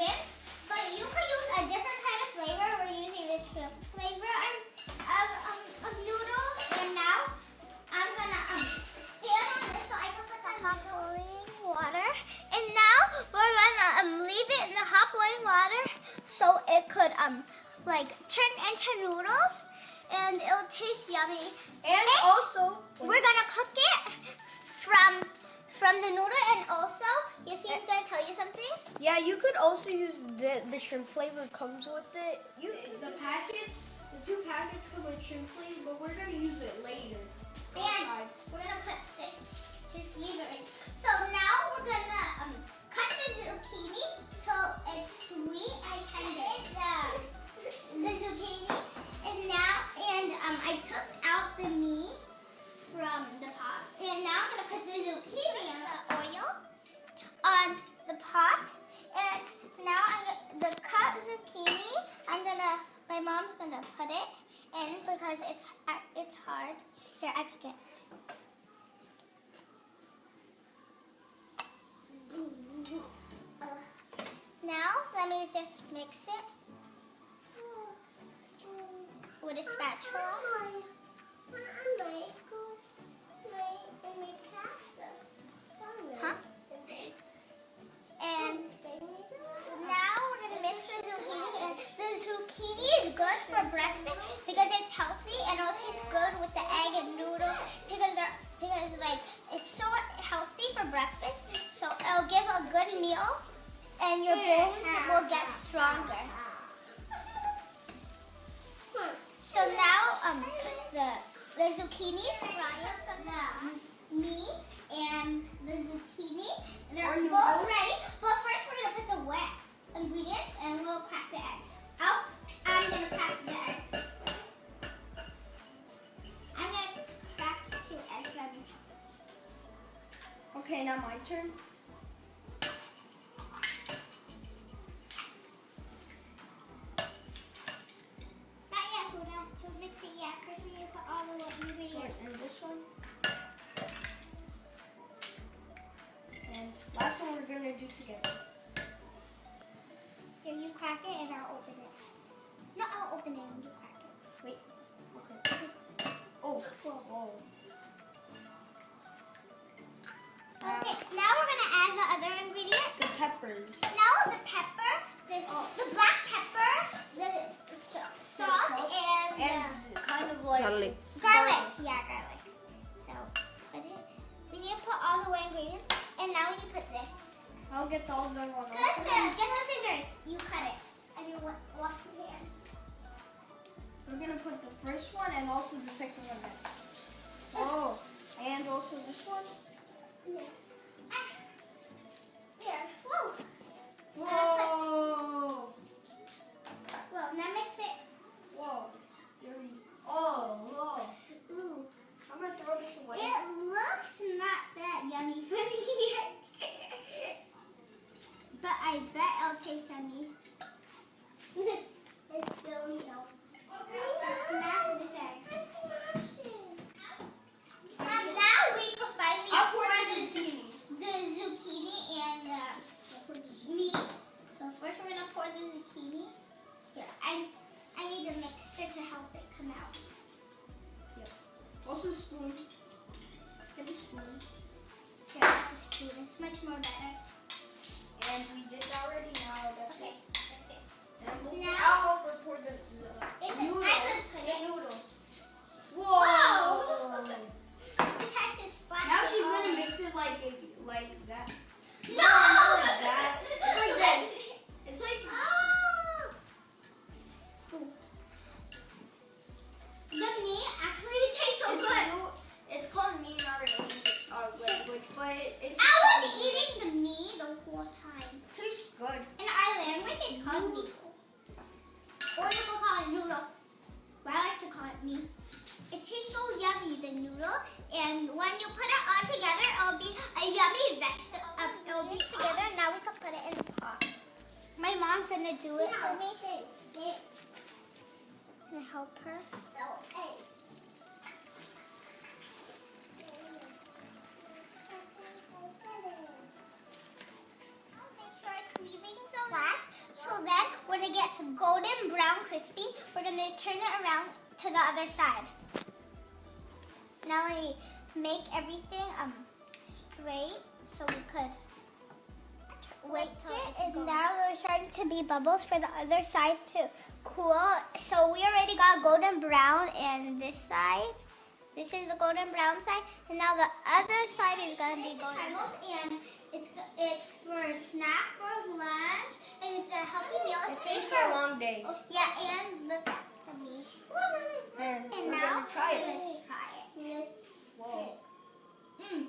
shrimp, but you could use a different kind of flavor. We're using the shrimp flavor of noodles, and now I'm gonna stand on this so I can put the hot boiling water. And now we're gonna leave it in the hot boiling water so it could like turn into noodles, and it'll taste yummy. And also, we're gonna cook it from the noodle, and also Yassine's gonna tell you something. yeah, you could also use the shrimp flavor comes with it. The two packets come with shrimp flavor, but we're gonna use it later. And we're gonna put this flavor in. So now we're gonna cut the zucchini till it's sweet and tender. The zucchini, and I took out the meat from the pot, and now I'm gonna put the zucchini in the oil on the pot, and now the cut zucchini. My mom's gonna put it in because it's hard. Here, I cook it. Now let me just mix it with a spatula. Huh? And now we're gonna mix the zucchini in. The zucchini is good for breakfast because it's healthy, and it'll taste good with the egg and noodle because like it's so healthy for breakfast. So it'll give a good meal, and your bones will get stronger. So now the zucchini is frying from the meat and the zucchini. They're both ready. But first we're gonna put the wet ingredients, and we'll crack the eggs. I'm gonna crack the eggs first. I'm gonna crack 2 eggs by myself. Okay, now my turn. Not yet, Huda. Don't mix it yet. First we need to put all the ingredients. And this one. And last one we're gonna do together. Here, you crack it and I'll open it. No, I'll open it and you crack it. Wait. Okay. Oh. Whoa. Okay, now we're gonna add the other ingredient. The peppers. Now the pepper, the black pepper, the salt, and kind of like garlic. garlic. Yeah, garlic. So put it. We need to put all the wet ingredients, and now we need to put this. I'll get the other one. Good. Get the scissors. You cut it, and you wash your hands. We're gonna put the first one and also the second one next. Oh, and also this one. Yeah. There. Whoa. Whoa. Well, now mix it. Whoa. It's dirty. Oh, whoa. Ooh. I'm gonna throw this away. It looks not that yummy from here. But I bet it'll taste yummy. It's so yummy. Smash this egg. And now we can finally pour the zucchini and the meat. So first we're gonna pour the zucchini. Here, I need a mixture to help it come out. Also spoon. Get the spoon. Here, the spoon. It's much more better. And we did that already. Now that's Okay, it. that's it. And we'll Now- pour the It's noodles. I could put it. The noodles. Whoa! Just had to splash. Now it she's all gonna over. mix it like that. No! Not like that. It's like this. It's like Oh! The meat actually tastes so good. It's called meat in our language, but it's. I was eating the meat the whole time. It tastes good. In our language, it's called meat. Or you could call it noodle. But I like to call it meat. It tastes so yummy, the noodle. And when you put it all together, it'll be a yummy vegetable. It'll be together. Now we can put it in the pot. My mom's gonna do it for me. Can I help her? Make sure it's leaving so flat. when it gets golden brown crispy, we're going to turn it around to the other side. Now let me make everything straight so we could wait it. And now we're starting to be bubbles for the other side to cool. So we already got golden brown in this side. This is the golden brown side, and now the other side is going to be golden. And it's for snack or lunch, and it's a healthy meal. It's safe for a long day. Yeah, and look at me. And we're now gonna try it. Let's try it. Whoa. Mm.